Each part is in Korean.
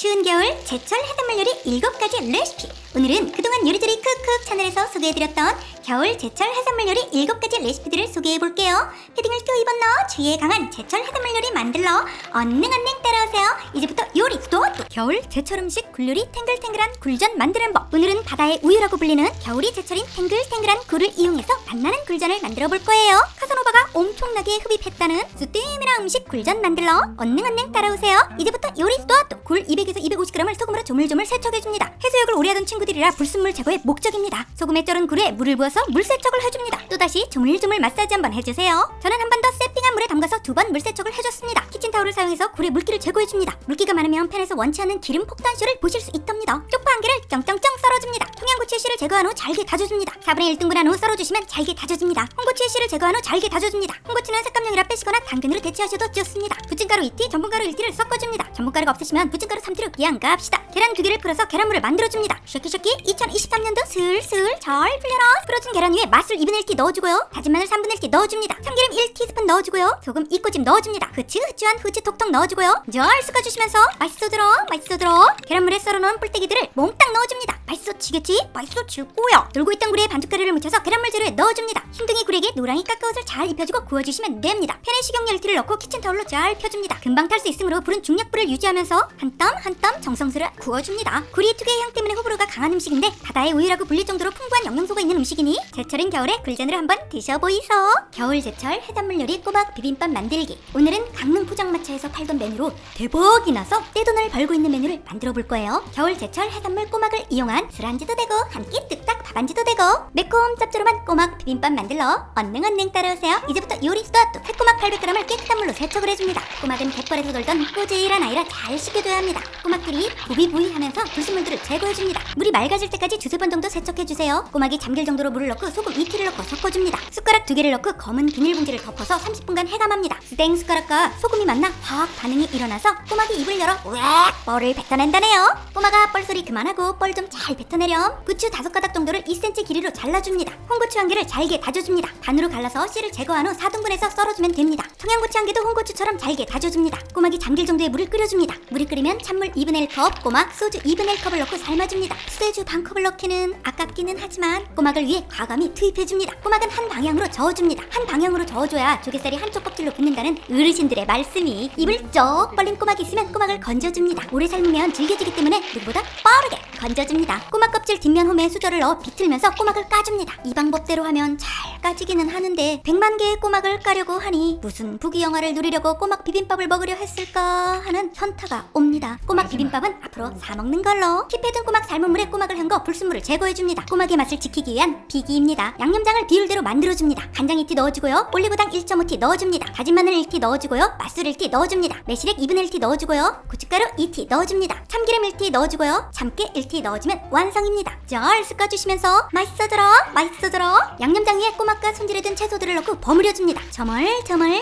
추운 겨울 제철 해산물 요리 7가지 레시피. 오늘은 그동안 요리조리 쿡쿡 채널에서 소개해드렸던 겨울 제철 해산물 요리 7가지 레시피들을 소개해볼게요. 패딩을 껴입었나 추위에 강한 제철 해산물 요리 만들러 얼른 따라오세요. 이제부터 요리 스타트! 겨울 제철 음식 굴요리 탱글탱글한 굴전 만드는 법. 오늘은 바다의 우유라고 불리는 겨울이 제철인 탱글탱글한 굴을 이용해서 맛나는 굴전을 만들어볼 거예요. 카사노바가 엄청나게 흡입했다는 스팀이랑 음식 굴전 만들러 얼른 따라오세요. 이제부터 요리 스타트! 굴 200에서 250g을 소금으로 조물조물 세척해줍니다. 해수욕을 오래 하던 친구들이라 불순물 제거의 목적입니다. 소금에 쩔은 굴에 물을 부어서 물 세척을 해줍니다. 또다시 조물조물 마사지 한번 해주세요. 저는 한 번 더 세핑한 물에 담가서 2번 물 세척을 해줬습니다. 키친타올을 사용해서 굴에 물기를 제거해줍니다. 물기가 많으면 팬에서 원치 않는 기름 폭탄쇼를 보실 수 있답니다. 쪽파 한 개를 쩡쩡쩡 썰어줍니다. 청양고추의 씨를 제거한 후 잘게 다져줍니다. 4분의 1등분한 후 썰어주시면 잘게 다져줍니다. 홍고추의 씨를 제거한 후 잘게 다져줍니다. 홍고추는 색감용이라 빼시거나 당근으로 대체하셔도 좋습니다. 부침가루 2티, 전분가루 1티를 섞어줍니다. 전분가루가 없으시면 부침가루 3티로 양가합시다. 계란 2개를 풀어서 계란물을 만들어줍니다. 쉐키쉐키 2023년도 슬슬 잘 풀려라. 풀어준 계란 위에 맛술 2분의 1티 넣어주고요. 다진 마늘 3분의 1티 넣어줍니다. 참기름 1티스푼 넣어주고요. 소금 2꼬집 넣어줍니다. 흐츠흐츠한 후추 톡톡 넣어주고요. 잘 섞어주시면서 맛있어들어 계란물에 썰어놓은 뿔떼기들을 몽땅 넣어줍니다. 맛있어지겠지? 맛있어질 거야. 돌고 있던 굴에 반죽가루를 묻혀서 계란물 재료에 넣어줍니다. 흰둥이 굴에게 노랑이 까까옷을 잘 입혀주고 구워주시면 됩니다. 팬에 식용유 1티를 넣고 키친타올로 잘 펴줍니다. 금방 탈 수 있으므로 불은 중약불을 유지하면서 한 땀 한 땀 정성스레 구워줍니다. 굴이 특유의 향 때문에 호불호가 강한 음식인데 바다의 우유라고 불릴 정도로 풍부한 영양소가 있는 음식이니 제철인 겨울에 굴전으로 한번 드셔보이소. 겨울 제철 해산물 요리 꼬막 비빔밥 만들기. 오늘은 강릉 포장마차에서 팔던 메뉴로 대박이 나서 떼돈을 벌고 있는 메뉴를 만들어 볼 거예요. 겨울 제철 해산물 꼬막을 이용한 술안주도 되고 한 끼 뚝딱 밥안주도 되고 매콤 짭조름한 꼬막 비빔밥 만들러 얼른 따라오세요. 이제부터 요리 스타트. 새꼬막 800g을 깨끗한 물로 세척을 해줍니다. 꼬막은 갯벌에서 돌던 꼬질한 아이라 잘 씻겨줘야 합니다. 꼬막들이 부비부이하면서 불순물들을 제거해줍니다. 물이 맑아질 때까지 2-3번 정도 세척해주세요. 꼬막이 잠길 정도로 물을 넣고 소금 2티를 넣고 섞어줍니다. 숟가락 2개를 넣고 검은 비닐봉지를 덮어서 30분간 해감합니다. 땡 숟가락과 소금이 만나 화학 반응이 일어나서 꼬막이 입을 열어 우악 뻘을 뱉어낸다네요. 꼬막아 뻘소리 그만하고 뻘 좀 잘 뱉어내렴. 부추 5가닥 정도를 2cm 길이로 잘라줍니다. 홍고추 1개를 잘게 다져줍니다. 반으로 갈라서 씨를 제거한 후 4등분해서 썰어주면 됩니다. 청양고추 1개도 홍고추처럼 잘게 다져줍니다. 꼬막이 잠길 정도의 물을 끓여줍니다. 물이 끓이면 찬물 2분의 1컵, 꼬막 소주 2분의 1컵을 넣고 삶아줍니다. 소주 반컵을 넣기는 아깝기는 하지만 꼬막을 위해 과감히 투입해줍니다. 꼬막은 한 방향으로 저어줍니다. 한 방향으로 저어줘야 조갯살이 한쪽 껍질로 붙는다는 어르신들의 말씀이. 입을 쩍 벌린 꼬막이 있으면 꼬막을 건져줍니다. 오래 삶으면 질겨지기 때문에 누구보다 빠르게 건져줍니다. 꼬막 껍질 뒷면 홈에 수저를 넣어 비틀면서 꼬막을 까줍니다. 이 방법대로 하면 잘 까지기는 하는데 100만 개의 꼬막을 까려고 하니 무슨 부귀영화를 누리려고 꼬막 비빔밥을 먹으려 했을까 하는 현타가 옵니다. 꼬막 비빔밥은 앞으로 사 먹는 걸로. 킵해둔 꼬막 삶은 물에 꼬막을 헹궈 불순물을 제거해줍니다. 꼬막의 맛을 지키기 위한 비기입니다. 양념장을 비율대로 만들어줍니다. 간장 2티 넣어주고요. 올리고당 1.5티 넣어줍니다. 다진 마늘 1티 넣어주고요. 맛술 1티 넣어줍니다. 매실액 2분의 1티 넣어주고요. 고춧가루 2티 넣어줍니다. 참기름 1티 넣어주고요. 참깨 1티 넣어주면 완성입니다. 잘 섞어주시면서 맛있어들어 양념장 위에 꼬막과 손질해둔 채소들을 넣고 버무려줍니다. 저물저물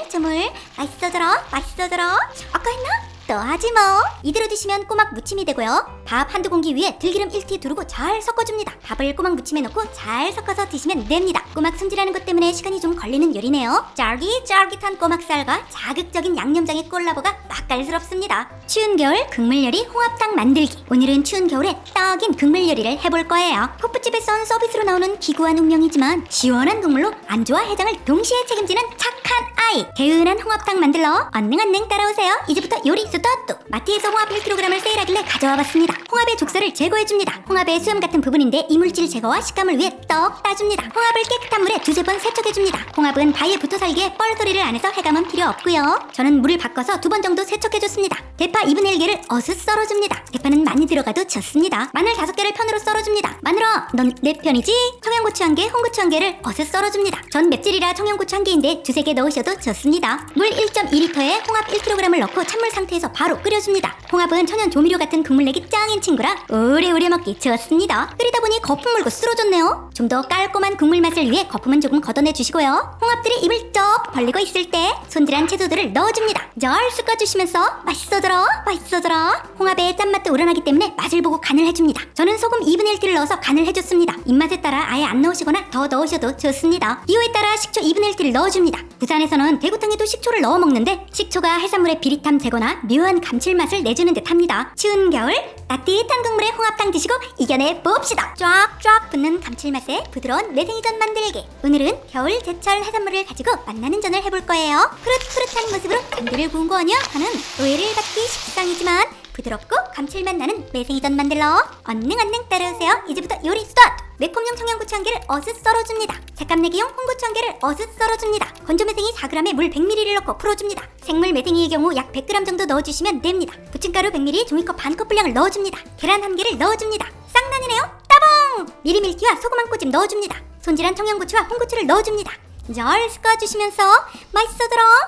맛있어들어 아까 했나? 또 하지 뭐. 이대로 드시면 꼬막 무침이 되고요. 밥 한두 공기 위에 들기름 1티 두르고 잘 섞어줍니다. 밥을 꼬막 무침에 넣고 잘 섞어서 드시면 됩니다. 꼬막 손질하는 것 때문에 시간이 좀 걸리는 요리네요. 쫄깃쫄깃한 꼬막살과 자극적인 양념장의 콜라보가 맛깔스럽습니다. 추운 겨울 국물 요리 홍합탕 만들기. 오늘은 추운 겨울에 떡인 국물 요리를 해볼 거예요. 호프집에선 서비스로 나오는 기구한 운명이지만 시원한 국물로 안주와 해장을 동시에 책임지는 착한 아이. 개운한 홍합탕 만들러 얼른 따라오세요. 이제부터 요리 스타트. 마트에서 홍합 1kg을 세일하길래 가져와봤습니다. 홍합의 족쇄를 제거해줍니다. 홍합의 수염 같은 부분인데 이물질 제거와 식감을 위해 떡 따줍니다. 홍합을 깨끗한 물에 2-3번 세척해줍니다. 홍합은 바위에 붙어 살기에 뻘소리를 안 해서 해감은 필요 없고요. 저는 물을 바꿔서 2번 정도 세척해줬습니다. 대파 2분의 1개를 어슷 썰어줍니다. 대파는 많이 들어가도 좋습니다. 마늘 5개를 편으로 썰어줍니다. 마늘아 넌 내 편이지? 청양고추 1개, 홍고추 1개를 어슷 썰어줍니다. 전 맵찔이라 청양고추 1개인데 2-3개 넣으셔도 좋습니다. 물 1.2리터에 홍합 1kg을 넣고 찬물 상태에서 바로 끓여줍니다. 홍합은 천연 조미료 같은 국물 내기 짱인 친구라 오래오래 먹기 좋습니다. 끓이다 보니 거품 물고 쓰러졌네요. 좀 더 깔끔한 국물 맛을 위해 거품은 조금 걷어내 주시고요. 홍합들이 입을 쩍 벌리고 있을 때 손질한 채소들을 넣어줍니다. 잘 섞어주시면서 맛있어들어 맛있어져라. 홍합의 짠맛도 우러나기 때문에 맛을 보고 간을 해줍니다. 저는 소금 2분의 1티를 넣어서 간을 해줬습니다. 입맛에 따라 아예 안 넣으시거나 더 넣으셔도 좋습니다. 기호에 따라 식초 2분의 1티를 넣어줍니다. 부산에서는 대구탕에도 식초를 넣어 먹는데 식초가 해산물의 비릿함 제거나 묘한 감칠맛을 내주는 듯 합니다. 추운 겨울 따뜻한 국물에 홍합탕 드시고 이겨내 봅시다. 쫙쫙 붙는 감칠맛에 부드러운 매생이전 만들기. 오늘은 겨울 제철 해산물을 가지고 맛나는 전을 해볼 거예요. 푸릇푸릇한 모습으로 전기를 구운 거 아니야? 하는 오해를 받기 십상이지만 부드럽고 감칠맛 나는 매생이전 만들러 얼른 따라오세요. 이제부터 요리 스타트! 매콤용 청양고추 1개를 어슷 썰어줍니다. 색감 내기용 홍고추 1개를 어슷 썰어줍니다. 건조 매생이 4g에 물 100ml를 넣고 풀어줍니다. 생물 매생이의 경우 약 100g 정도 넣어주시면 됩니다. 부침가루 100ml 종이컵 반컵 분량을 넣어줍니다. 계란 1개를 넣어줍니다. 쌍난이네요. 따봉! 미리밀키와 소금 한 꼬집 넣어줍니다. 손질한 청양고추와 홍고추를 넣어줍니다. 잘 섞어주시면서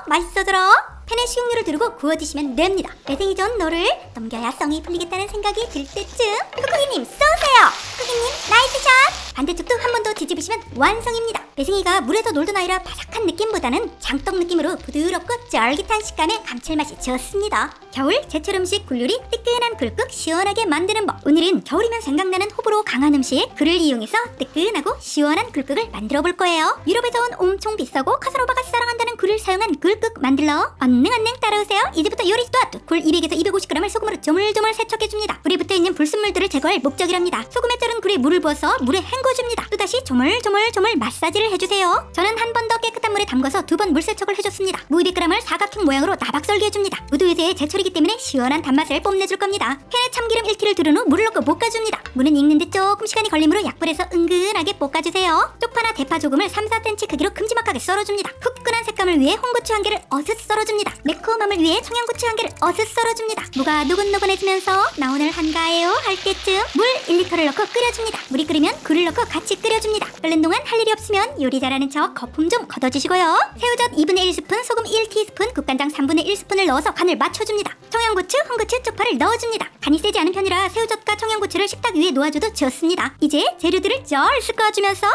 맛있어져라. 팬에 식용유를 두르고 구워 드시면 됩니다. 매생이전 너를 넘겨야 성이 풀리겠다는 생각이 들 때쯤 쿡쿡이님 쏘세요. 쿡쿡이님 나이스 샷. 반대쪽도 한 번 더 뒤집으시면 완성입니다. 매생이가 물에서 놀던 아이라 바삭한 느낌보다는 장떡 느낌으로 부드럽고 쫄깃한 식감에 감칠맛이 좋습니다. 겨울 제철 음식 굴요리 뜨끈한 굴국 시원하게 만드는 법. 오늘은 겨울이면 생각나는 호불호 강한 음식 굴을 이용해서 뜨끈하고 시원한 굴국을 만들어 볼 거예요. 유럽에서 온 엄청 비싸고 카사노바가 사랑한다는 굴을 사용한 굴국 만들러 얼른 따라오세요. 이제부터 요리 스타트. 굴 200에서 250g을 소금으로 조물조물 세척해줍니다. 불에 붙어있는 불순물들을 제거할 목적이랍니다. 소금에 절은 굴에 물을 부어서 물에 헹궈줍니다. 또다시 조물조물 마사지를 해주세요. 저는 한 번 더 깨끗한 물에 담가서 2번 물 세척을 해줬습니다. 무 200g을 사각형 모양으로 나박썰기 해줍니다. 무도회제의 제철이기 때문에 시원한 단맛을 뽐내줄 겁니다. 팬에 참기름 1티를 두른 후 물을 넣고 볶아줍니다. 무는 익는데 조금 시간이 걸리므로 약불에서 은근하게 볶아주세요. 쪽파나 대파 조금을 3-4cm 크기로 큼지막하게 썰어줍니다. 후끈한 색감을 위해 홍고추 1개를 어슷 썰어줍니다. 매콤함을 위해 청양고추 1개를 어슷 썰어줍니다. 무가 노곤노곤해지면서 나 오늘 한가해요 할 때쯤 물 1리터를 넣고 끓여줍니다. 물이 끓으면 굴을 넣고 같이 끓여줍니다. 끓는 동안 할 일이 없으면 요리 잘하는 척 거품 좀 걷어주시고요. 새우젓 2분의 1스푼, 소금 1티스푼, 국간장 3분의 1스푼을 넣어서 간을 맞춰줍니다. 청양고추, 홍고추, 쪽파를 넣어줍니다. 간이 세지 않은 편이라 새우젓과 청양고추를 식탁 위에 놓아줘도 좋습니다. 이제 재료들을 잘 섞어주면서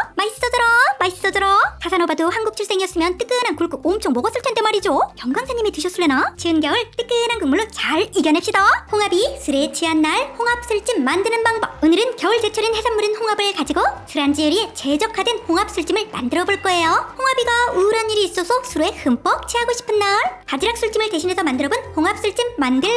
맛있어져라. 카사노바도 한국 출생이었으면 뜨끈한 굴국 엄청 먹었을 텐데 말이죠. 경강사님이 드셨을래나? 추운 겨울 뜨끈한 국물로 잘 이겨냅시다. 홍합이 술에 취한 날 홍합 술찜 만드는 방법. 오늘은 겨울 제철인 해산물인 홍합을 가지고 술안주 요리에 최적화된 홍합 술찜을 만들어 볼 거예요. 홍합이가 우울한 일이 있어서 술에 흠뻑 취하고 싶은 날 바지락 술찜을 대신해서 만들어본 홍합 술찜 만들러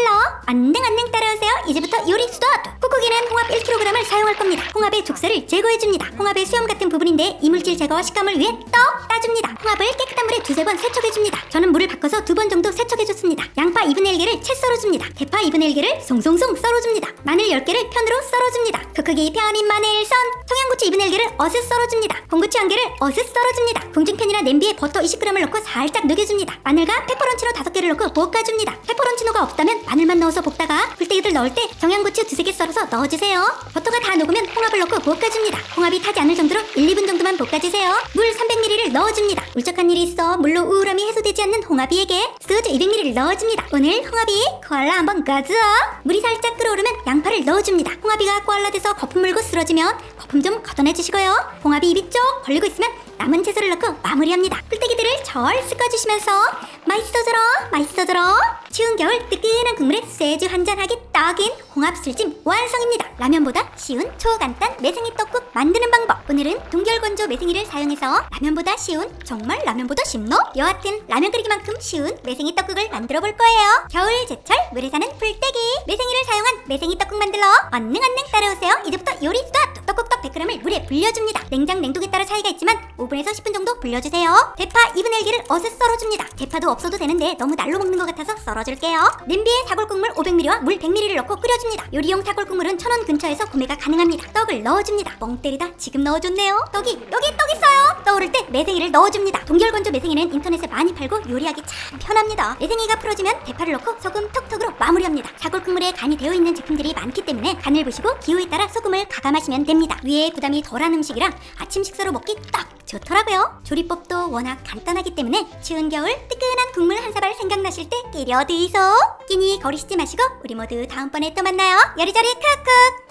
얼른 따라오세요. 이제부터 요리 스타트. 쿡쿡이는 홍합 1kg을 사용할 겁니다. 홍합의 족쇄를 제거해줍니다. 홍합의 수염 같은 부분인데 이물질 제거와 식감을 위해 떡 따줍니다. 홍합을 깨끗한 물에 2-3번 세척해줍니다. 저는 물을 바꿔서 2번 정도 세척해줬습니다. 양파 2분의 1개를 채 썰어줍니다. 대파 2분의 1개를 송송송 썰어줍니다. 마늘 10개를 편으로 썰어줍니다. 크크기 편인 마늘 선. 청양고추 2분의 1개를 어슷 썰어줍니다. 홍고추 1개를 어슷 썰어줍니다. 궁중팬이나 냄비에 버터 20g을 넣고 살짝 녹여줍니다. 마늘과 페퍼론치노 5개를 넣고 볶아줍니다. 페퍼론치노가 없다면 마늘만 넣어서 볶다가 굴떼기를 넣을 때 청양고추 2-3개 썰어서 넣어주세요. 버터가 다 녹으면 홍합을 넣고 볶아줍니다. 홍합이 타지 않을 정도로 1-2분 정도만 볶아주세요. 물 300ml를 넣어줍니다. 울적한 일이 있어 물로 우울함이 해소되지 않는 홍합이에게 소주 200ml를 넣어줍니다. 오늘 홍합이 코알라 한번 가자. 물이 살짝 끓어오르면 양파를 넣어줍니다. 홍합이가 코알라돼서 거품 물고 쓰러지면 거품 좀 걷어내주시고요. 홍합이 입이 쭉 벌리고 있으면 남은 채소를 넣고 마무리합니다. 꿀떼기들을 잘 섞어주시면서 맛있어져라. 추운 겨울 뜨끈한 국물에 쇠주 한잔하기 딱인 홍합 술찜 완성입니다. 라면보다 쉬운 초간단 매생이 떡국 만드는 방법. 오늘은 동결건조 매생이를 사용해서 라면보다 쉬운, 정말 라면보다 쉽노? 여하튼 라면 끓이기만큼 쉬운 매생이 떡국을 만들어 볼 거예요. 겨울 제철 물에 사는 풀떼기 매생이를 사용한 매생이 떡국 만들러 얼른 따라오세요. 이제부터 요리 스타트. 떡국떡 100g을 물에 불려줍니다. 냉장 냉동에 따라 차이가 있지만 5분에서 10분 정도 불려주세요. 대파 2분의 1개를 어슷 썰어줍니다. 대파도 없어도 되는데 너무 날로 먹는 것 같아서 썰어줄게요. 냄비에 사골국물 500ml와 물 100ml를 넣고 끓여줍니다. 요리용 사골국물은 1000원 근처에서 구매가 가능합니다. 떡을 넣어줍니다. 멍 때리다 지금 넣어줬네요. 떡이 떡 있어요. 떠오를 때 매생이를 넣어줍니다. 동결건조 매생이는 인터넷에 많이 팔고 요리하기 참 편합니다. 매생이가 풀어지면 대파를 넣고 소금 톡톡으로 마무리합니다. 사골국물에 간이 되어 있는 제품들이 많기 때문에 간을 보시고 기호에 따라 소금을 가감하시면 됩니다. 위에 부담이 덜한 음식이라 아침 식사로 먹기 딱 좋더라고요. 조리법도 워낙 간단하기 때문에 추운 겨울 뜨끈한 국물 한 사발 생각나실 때 끼려 드이소. 끼니 거리시지 마시고 우리 모두 다음번에 또 만나요. 요리조리 쿡쿡.